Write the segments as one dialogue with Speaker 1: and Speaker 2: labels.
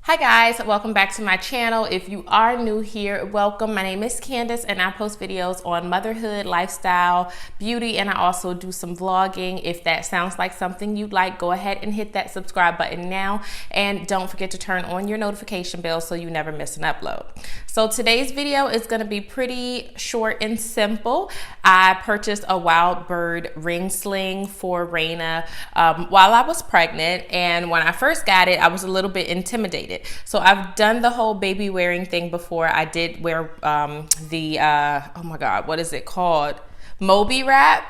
Speaker 1: Hi guys, welcome back to my channel. If you are new here, welcome. My name is Candace and I post videos on motherhood, lifestyle, beauty, and I also do some vlogging. If that sounds like something you'd like, go ahead and hit that subscribe button now. And don't forget to turn on your notification bell so you never miss an upload. So today's video is gonna be pretty short and simple. I purchased a Wildbird Ring Sling for Raina while I was pregnant. And when I first got it, I was a little bit intimidated. So I've done the whole baby wearing thing before. I did wear oh my God, what is it called? Moby wrap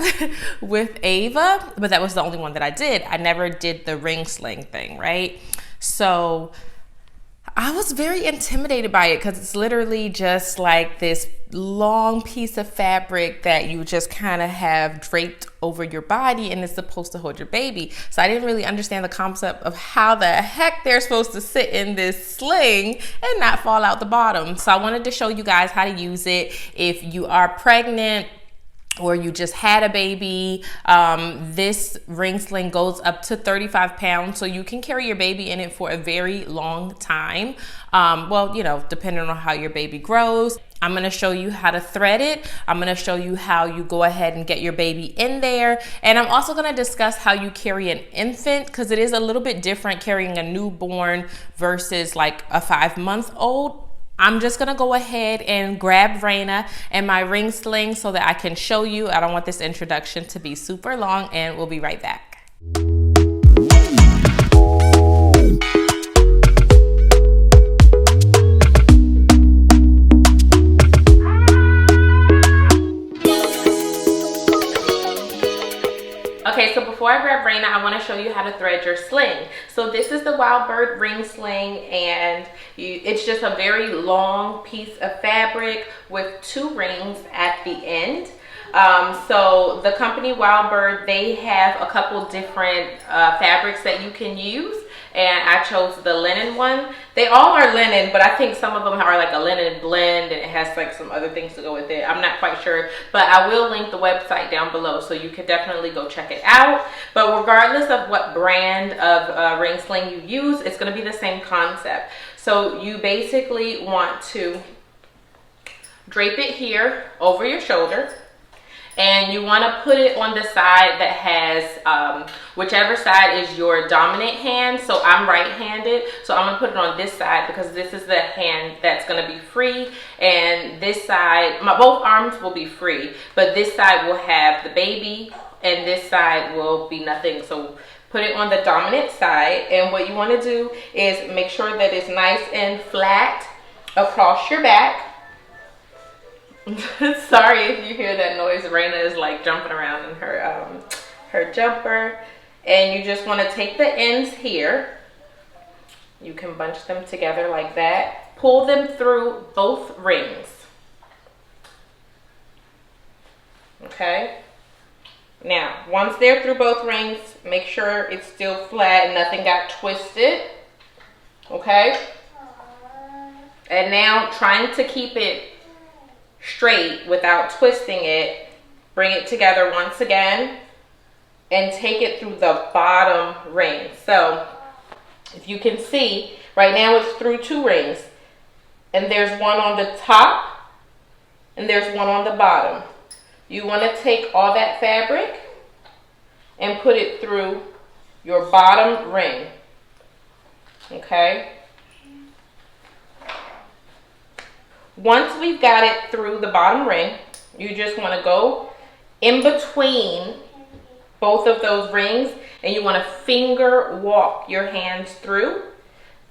Speaker 1: with Ava, but that was the only one that I did. I never did the ring sling thing, right? So I was very intimidated by it because it's literally just like this long piece of fabric that you just kind of have draped over your body and it's supposed to hold your baby. So I didn't really understand the concept of how the heck they're supposed to sit in this sling and not fall out the bottom. So I wanted to show you guys how to use it if you are pregnant or you just had a baby. This ring sling goes up to 35 pounds, so you can carry your baby in it for a very long time. Well, you know, depending on how your baby grows. I'm gonna show you how to thread it. I'm gonna show you how you go ahead and get your baby in there. And I'm also gonna discuss how you carry an infant, because it is a little bit different carrying a newborn versus like a 5-month-old. I'm just gonna go ahead and grab Raina and my ring sling so that I can show you. I don't want this introduction to be super long, and we'll be right back. Okay, so before I grab Raina, I want to show you how to thread your sling. So this is the Wildbird Ring Sling, and it's just a very long piece of fabric with 2 rings at the end. So the company Wildbird, they have a couple different fabrics that you can use, and I chose the linen one. They all are linen, but I think some of them are like a linen blend and it has like some other things to go with it. I'm not quite sure, but I will link the website down below so you can definitely go check it out. But regardless of what brand of ring sling you use, it's going to be the same concept. So you basically want to drape it here over your shoulder. And you want to put it on the side that has whichever side is your dominant hand. So I'm right-handed, so I'm going to put it on this side because this is the hand that's going to be free, and this side, both arms will be free, but this side will have the baby and this side will be nothing. So put it on the dominant side, and what you want to do is make sure that it's nice and flat across your back. Sorry if you hear that noise. Raina is like jumping around in her jumper. And you just want to take the ends here. You can bunch them together like that. Pull them through both rings. Okay. Now, once they're through both rings, make sure it's still flat and nothing got twisted. Okay. And now, trying to keep it straight without twisting it, bring it together once again and take it through the bottom ring. So if you can see, right now it's through 2 rings, and there's one on the top and there's one on the bottom. You want to take all that fabric and put it through your bottom ring. Okay. Once we've got it through the bottom ring, you just want to go in between both of those rings, and you want to finger walk your hands through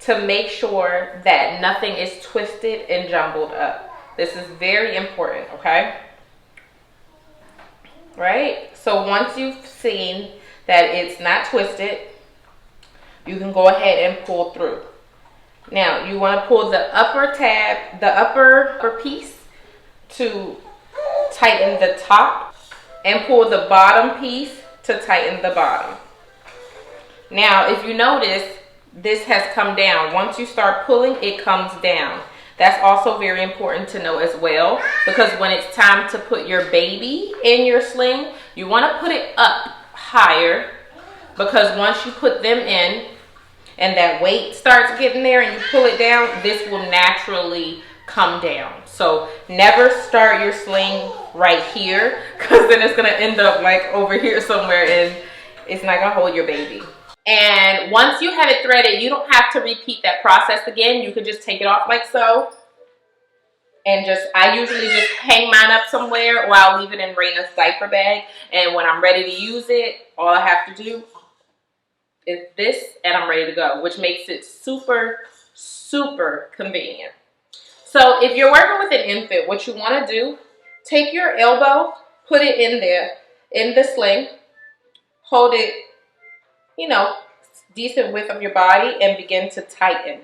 Speaker 1: to make sure that nothing is twisted and jumbled up. This is very important, okay? Right? So once you've seen that it's not twisted, you can go ahead and pull through. Now, you want to pull the upper tab, the upper piece to tighten the top, and pull the bottom piece to tighten the bottom. Now, if you notice, this has come down. Once you start pulling, it comes down. That's also very important to know as well, because when it's time to put your baby in your sling, you want to put it up higher, because once you put them in, and that weight starts getting there and you pull it down, this will naturally come down. So never start your sling right here, because then it's gonna end up like over here somewhere and it's not gonna hold your baby. And once you have it threaded, you don't have to repeat that process again. You can just take it off like so. And I usually just hang mine up somewhere, or I'll leave it in Raina's diaper bag. And when I'm ready to use it, all I have to do is this and I'm ready to go, which makes it super, super convenient. So if you're working with an infant, what you want to do, take your elbow, put it in there, in the sling, hold it, you know, decent width of your body, and begin to tighten.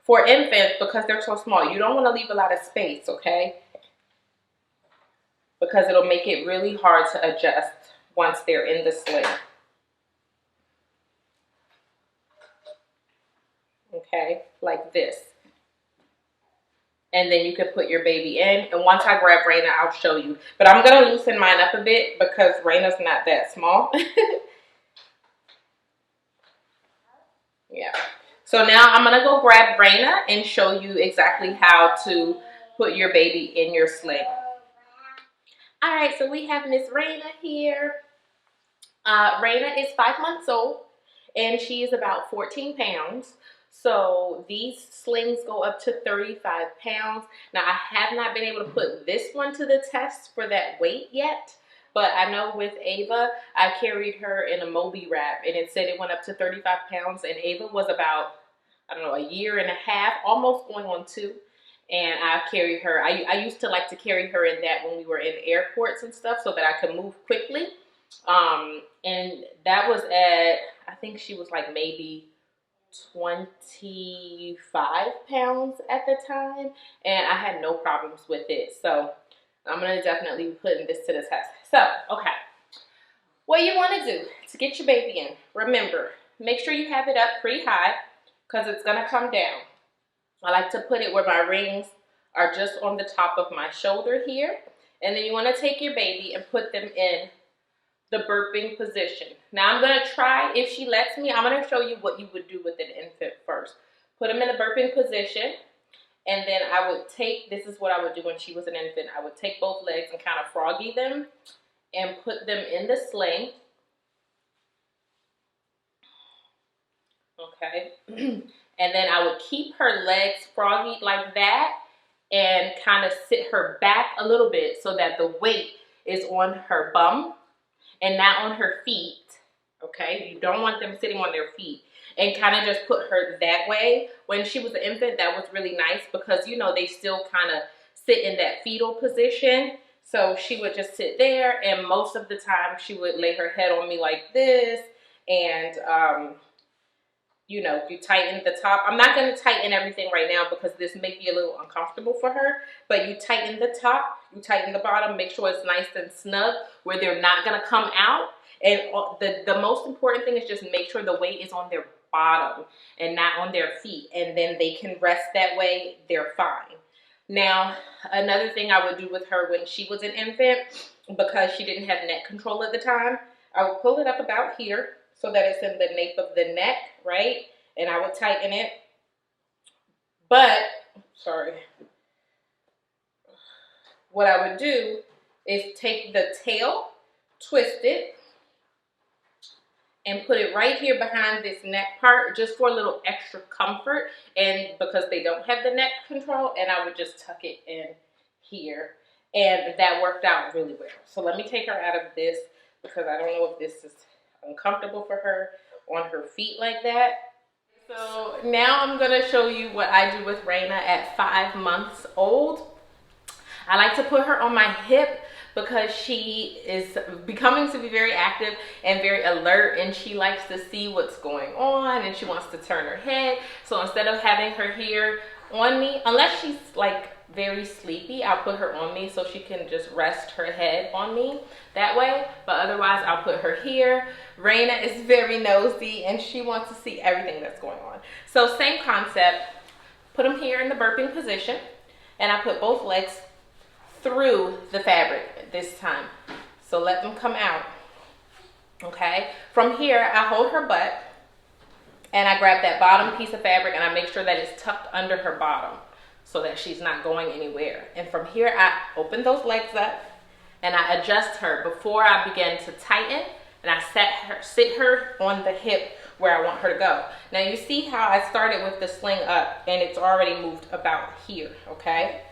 Speaker 1: For infants, because they're so small, you don't want to leave a lot of space, okay? Because it'll make it really hard to adjust once they're in the sling. Okay, like this. And then you can put your baby in. And once I grab Raina, I'll show you. But I'm going to loosen mine up a bit because Raina's not that small. Yeah. So now I'm going to go grab Raina and show you exactly how to put your baby in your sling. All right, so we have Miss Raina here. Raina is 5 months old and she is about 14 pounds. So these slings go up to 35 pounds. Now I have not been able to put this one to the test for that weight yet. But I know with Ava, I carried her in a Moby wrap and it said it went up to 35 pounds. And Ava was about, I don't know, a year and a half, almost going on 2. And I carried her. I used to like to carry her in that when we were in airports and stuff so that I could move quickly. And that was at, I think she was like maybe 25 pounds at the time. And I had no problems with it. So I'm going to definitely be putting this to the test. So, okay. What you want to do to get your baby in, remember, make sure you have it up pretty high because it's going to come down. I like to put it where my rings are just on the top of my shoulder here. And then you want to take your baby and put them in the burping position. Now I'm going to try, if she lets me, I'm going to show you what you would do with an infant first. Put them in a burping position. And then I would take, this is what I would do when she was an infant. I would take both legs and kind of froggy them and put them in the sling. Okay. And then I would keep her legs froggy like that and kind of sit her back a little bit so that the weight is on her bum and not on her feet. Okay. You don't want them sitting on their feet. And kind of just put her that way. When she was an infant, that was really nice because, you know, they still kind of sit in that fetal position. So she would just sit there, and most of the time she would lay her head on me like this. And, you know, you tighten the top. I'm not going to tighten everything right now because this may be a little uncomfortable for her. But you tighten the top, you tighten the bottom, make sure it's nice and snug where they're not going to come out. And the most important thing is just make sure the weight is on their bottom and not on their feet, and then they can rest that way. They're fine. Now, another thing I would do with her when she was an infant, because she didn't have neck control at the time, I would pull it up about here so that it's in the nape of the neck, right? And I would tighten it. But, sorry, what I would do is take the tail, twist it, and put it right here behind this neck part just for a little extra comfort, and because they don't have the neck control, and I would just tuck it in here, and that worked out really well. So let me take her out of this because I don't know if this is uncomfortable for her on her feet like that. So now I'm going to show you what I do with Raina at 5 months old. I like to put her on my hip because she is becoming to be very active and very alert, and she likes to see what's going on and she wants to turn her head. So instead of having her here on me, unless she's like very sleepy, I'll put her on me so she can just rest her head on me that way. But otherwise I'll put her here. Raina is very nosy and she wants to see everything that's going on. So same concept, put them here in the burping position, and I put both legs through the fabric this time. So let them come out. Okay. From here, I hold her butt And I grab that bottom piece of fabric and I make sure that it's tucked under her bottom so that she's not going anywhere. And from here, I open those legs up and I adjust her before I begin to tighten, and I sit her on the hip where I want her to go. Now you see how I started with the sling up and it's already moved about here, okay?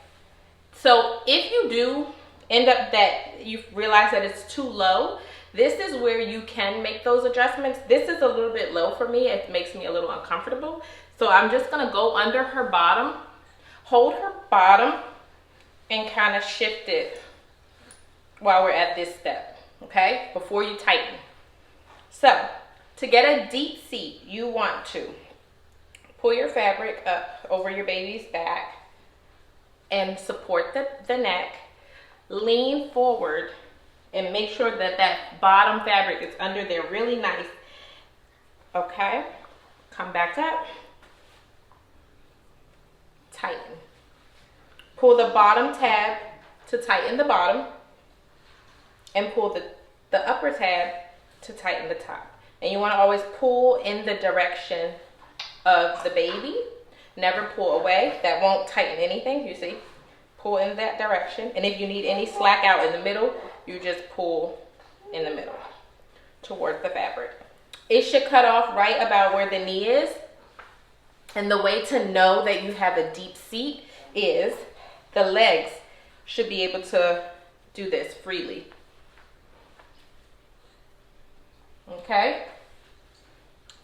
Speaker 1: So if you do end up that you realize that it's too low, this is where you can make those adjustments. This is a little bit low for me. It makes me a little uncomfortable. So I'm just gonna go under her bottom, hold her bottom, and kind of shift it while we're at this step, okay? Before you tighten. So to get a deep seat, you want to pull your fabric up over your baby's back and support the neck. Lean forward and make sure that that bottom fabric is under there really nice. Okay, come back up, tighten. Pull the bottom tab to tighten the bottom and pull the upper tab to tighten the top. And you want to always pull in the direction of the baby. Never pull away. That won't tighten anything, you see. Pull in that direction. And if you need any slack out in the middle, you just pull in the middle towards the fabric. It should cut off right about where the knee is. And the way to know that you have a deep seat is the legs should be able to do this freely. Okay?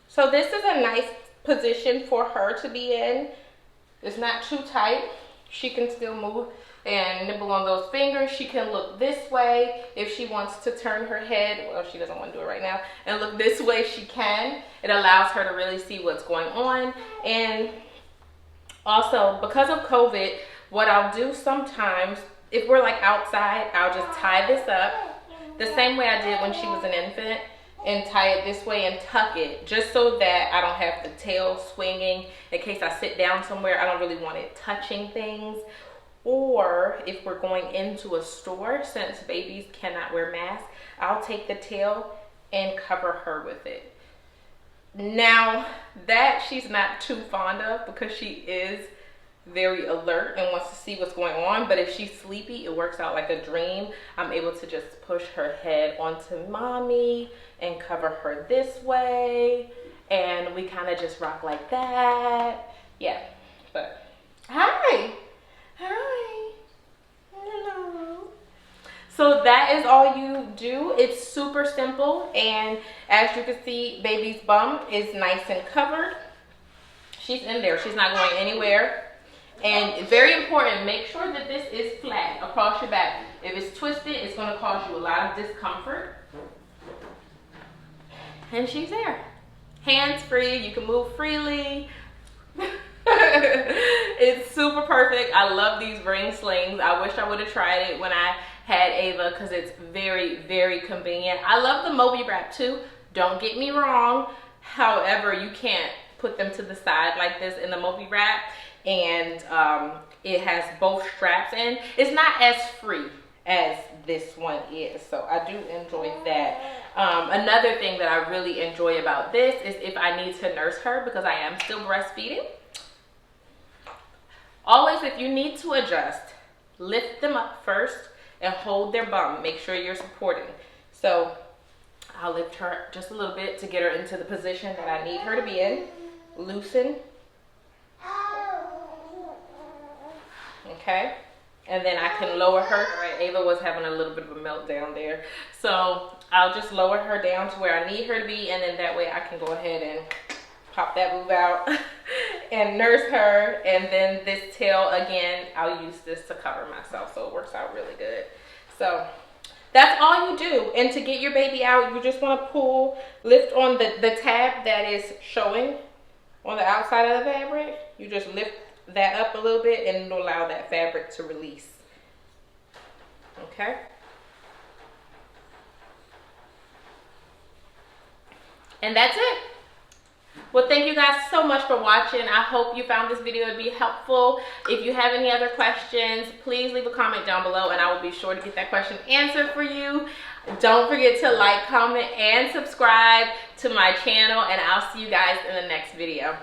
Speaker 1: So this is a nice position for her to be in. It's not too tight. She can still move and nibble on those fingers. She can look this way if she wants to turn her head. Well, she doesn't want to do it right now. And look this way, she can. It allows her to really see what's going on. And also, because of COVID, what I'll do sometimes, if we're like outside, I'll just tie this up the same way I did when she was an infant, and tie it this way and tuck it, just so that I don't have the tail swinging in case I sit down somewhere. I don't really want it touching things. Or if we're going into a store, since babies cannot wear masks, I'll take the tail and cover her with it. Now that she's not too fond of, because she is very alert and wants to see what's going on, but if she's sleepy, it works out like a dream. I'm able to just push her head onto mommy and cover her this way, and we kind of just rock like that. Yeah, but hi, hello. So that is all you do. It's super simple, and as you can see, baby's bum is nice and covered. She's in there, she's not going anywhere. And very important, make sure that this is flat across your back. If it's twisted, it's going to cause you a lot of discomfort. And she's there. Hands free, you can move freely. It's super perfect. I love these ring slings. I wish I would have tried it when I had Ava, because it's very, very convenient. I love the Moby wrap too. Don't get me wrong. However, you can't put them to the side like this in the Moby wrap. And it has both straps in. It's not as free as this one is, so I do enjoy that. Another thing that I really enjoy about this is if I need to nurse her, because I am still breastfeeding. Always, if you need to adjust, lift them up first and hold their bum. Make sure you're supporting. So I'll lift her just a little bit to get her into the position that I need her to be in. Loosen. Okay, and then I can lower her. All right, Ava was having a little bit of a meltdown there, so I'll just lower her down to where I need her to be, and then that way I can go ahead and pop that boob out and nurse her. And then this tail, again, I'll use this to cover myself, so it works out really good. So that's all you do. And to get your baby out, you just want to pull, lift on the tab that is showing on the outside of the fabric. You just lift that up a little bit and it'll allow that fabric to release. Okay, and that's it. Well, thank you guys so much for watching. I hope you found this video to be helpful. If you have any other questions, please leave a comment down below and I will be sure to get that question answered for you. Don't forget to like, comment, and subscribe to my channel, and I'll see you guys in the next video.